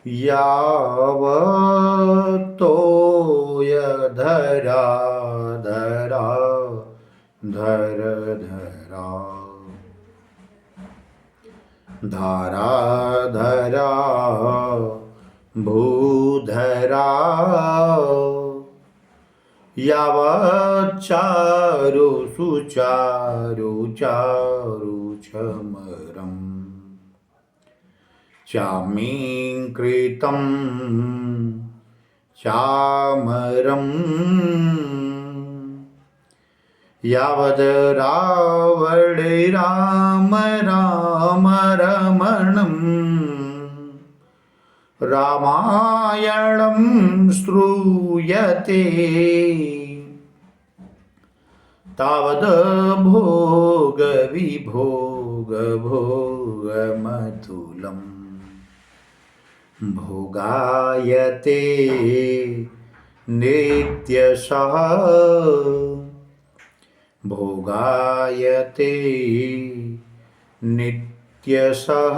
यावतोयधरा धरा धर धरा धारा धरा भूधरा यावच्चारु सुचारु चारु चमरम् चामीकृतं चामरम् यावद् रावणे राम राम रमणम् रामायणं श्रूयते तावद् भोग विभोग भोगमतुलम् भोगायते नित्यशः भोगायते नित्यशः।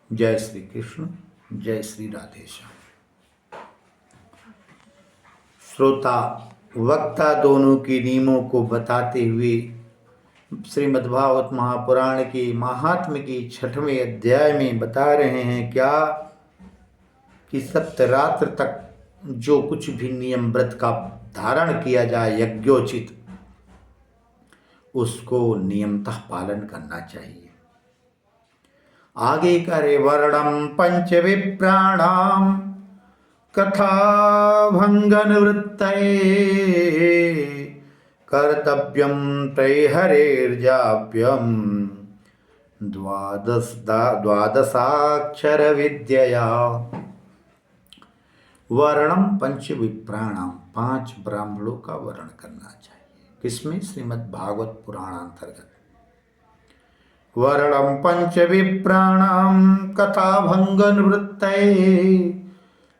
जय श्री कृष्ण, जय श्री राधेश्याम। श्रोता वक्ता दोनों के नियमों को बताते हुए श्रीमद्भागवत महापुराण के महात्म्य की 6वें अध्याय में बता रहे हैं क्या कि सप्तरात्र तक जो कुछ भी नियम व्रत का धारण किया जाए यज्ञोचित, उसको नियमतः पालन करना चाहिए। आगे करे वर्णम पंच विप्राणाम कथा भंगन वृत्तये कर्तव्यम त्रैहरेर्जाप्यम द्वादशाक्षर विद्यया। वर्णम पंच विप्राणाम, 5 ब्राह्मणों का वर्ण करना चाहिए। किसमें? श्रीमद् भागवत पुराण अंतर्गत। वर्णम पंच विप्राणाम कथा भंग निवृत्तये,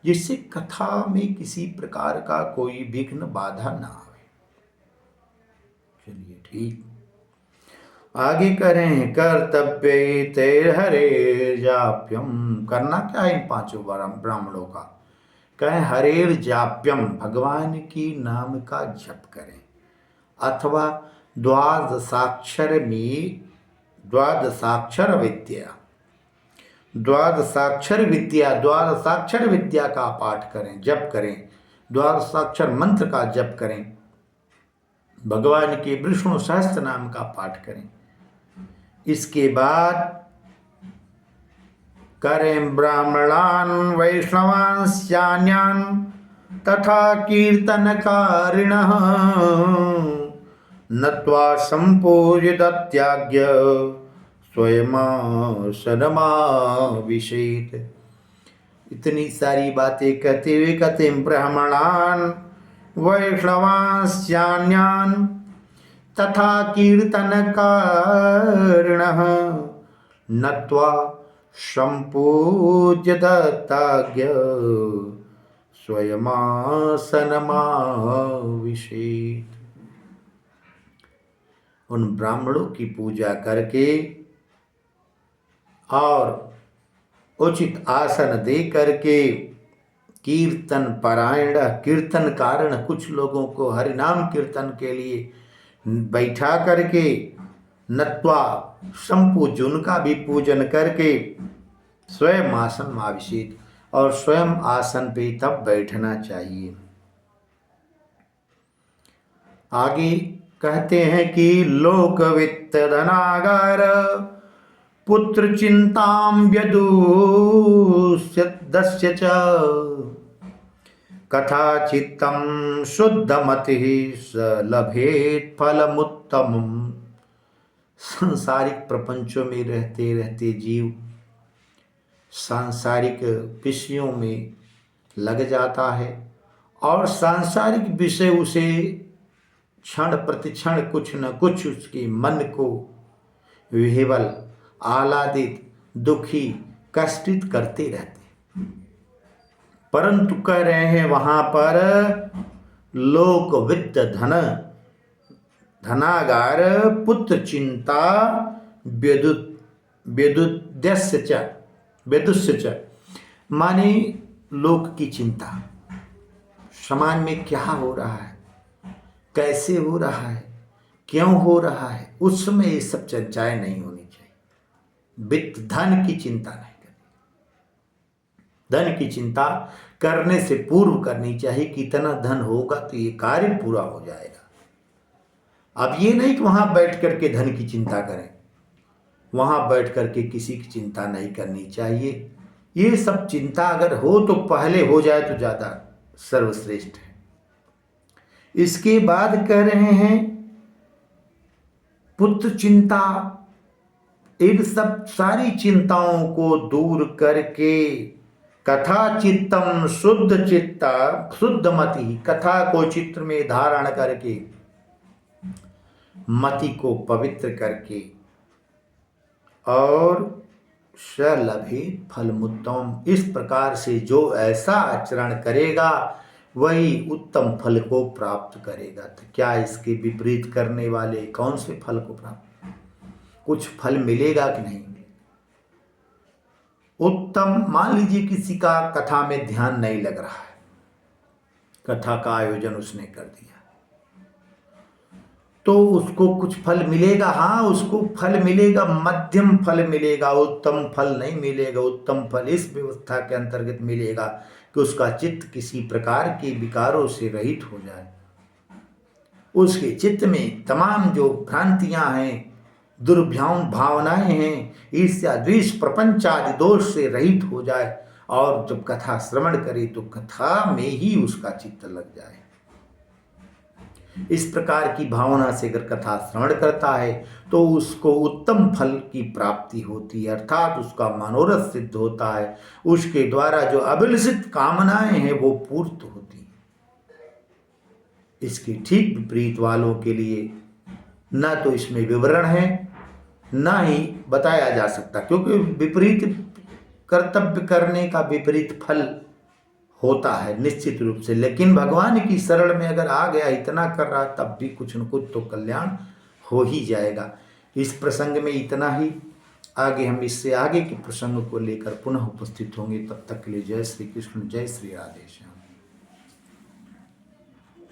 जिससे कथा में किसी प्रकार का कोई विघ्न बाधा ना आवे। चलिए ठीक। आगे करें कर्तव्य तेहरे जाप्यम, करना क्या है इन 5 ब्राह्मणों का? कहें हरेर जाप्यम, भगवान की नाम का जप करें, अथवा द्वादशाक्षर में द्वादशाक्षर विद्या, द्वादशाक्षर विद्या का पाठ करें, जप करें, द्वादशाक्षर मंत्र का जप करें, भगवान के विष्णु सहस्त्र नाम का पाठ करें। इसके बाद करें ब्राह्मणान वैष्णवांस्यान्यान तथा कीर्तनकारिणः नत्वा संपूजित त्याग्य स्वयमासनमाविशेत्। इतनी सारी बातें कहते हुए कहते ब्राह्मणान वैष्णवांस्यान्यान तथा कीर्तनकारिणः नत्वा संपूज्य दत्ताज्ञ स्वयमासनमाविशेत्। उन ब्राह्मणों की पूजा करके और उचित आसन दे करके कीर्तन पारायण, कीर्तन कारण कुछ लोगों को हरिनाम कीर्तन के लिए बैठा करके नत्वा संपूज्य, उनका भी पूजन करके स्वयं आसन माविषित, और स्वयं आसन पे तब बैठना चाहिए। आगे कहते हैं कि लोक वित्त धनागार पुत्र चिंताम व्यदुष्यदस्य च कथा चित्तम शुद्धमति स लभेत फलमुत्तमम्। सांसारिक प्रपंचों में रहते रहते जीव सांसारिक विषयों में लग जाता है और सांसारिक विषय उसे क्षण प्रतिक्षण कुछ न कुछ उसके मन को विह्वल, आह्लादित, दुखी, कष्टित करते रहते। परंतु कह रहे हैं वहां पर लोक वित्त धन धनागार पुत्र चिंता विदुद्यस्य च, विदुष्य च माने लोक की चिंता, समाज में क्या हो रहा है, कैसे हो रहा है, क्यों हो रहा है, उस समय ये सब चर्चाएं नहीं होनी चाहिए। वित्त धन की चिंता नहीं करनी, धन की चिंता करने से पूर्व करनी चाहिए, कितना धन होगा तो ये कार्य पूरा हो जाएगा। अब ये नहीं कि वहां बैठ करके धन की चिंता करें, वहां बैठ करके किसी की चिंता नहीं करनी चाहिए। ये सब चिंता अगर हो तो पहले हो जाए तो ज्यादा सर्वश्रेष्ठ है। इसके बाद कह रहे हैं पुत्र चिंता, इन सब सारी चिंताओं को दूर करके कथा चित्तम शुद्ध चित्ता शुद्ध मति, कथा को चित्र में धारण करके मति को पवित्र करके और सलभे फलमुत्तम, इस प्रकार से जो ऐसा आचरण करेगा वही उत्तम फल को प्राप्त करेगा। तो क्या इसके विपरीत करने वाले कौन से फल को प्राप्त, कुछ फल मिलेगा कि नहीं मिलेगा? उत्तम, मान लीजिए किसी का कथा में ध्यान नहीं लग रहा है, कथा का आयोजन उसने कर दिया तो उसको कुछ फल मिलेगा? हाँ, उसको फल मिलेगा, मध्यम फल मिलेगा, उत्तम फल नहीं मिलेगा। उत्तम फल इस व्यवस्था के अंतर्गत मिलेगा कि उसका चित्त किसी प्रकार के विकारों से रहित हो जाए, उसके चित्त में तमाम जो भ्रांतियां हैं, भावनाएं हैं, ईर्ष्या द्वेष प्रपंच आदि दोष से रहित हो जाए और जब कथा श्रवण करे तो कथा में ही उसका चित्त लग जाए। इस प्रकार की भावना से अगर कथा श्रवण करता है तो उसको उत्तम फल की प्राप्ति होती है, अर्थात उसका मनोरथ सिद्ध होता है, उसके द्वारा जो अभिलषित कामनाएं हैं वो पूर्त होती हैं। इसके ठीक विपरीत वालों के लिए न तो इसमें विवरण है न ही बताया जा सकता, क्योंकि विपरीत कर्तव्य करने का विपरीत फल होता है निश्चित रूप से। लेकिन भगवान की शरण में अगर आ गया, इतना कर रहा, तब भी कुछ न कुछ तो कल्याण हो ही जाएगा। इस प्रसंग में इतना ही, आगे हम इससे आगे के प्रसंग को लेकर पुनः उपस्थित होंगे। तब तक के लिए जय श्री कृष्ण, जय श्री राधे श्याम।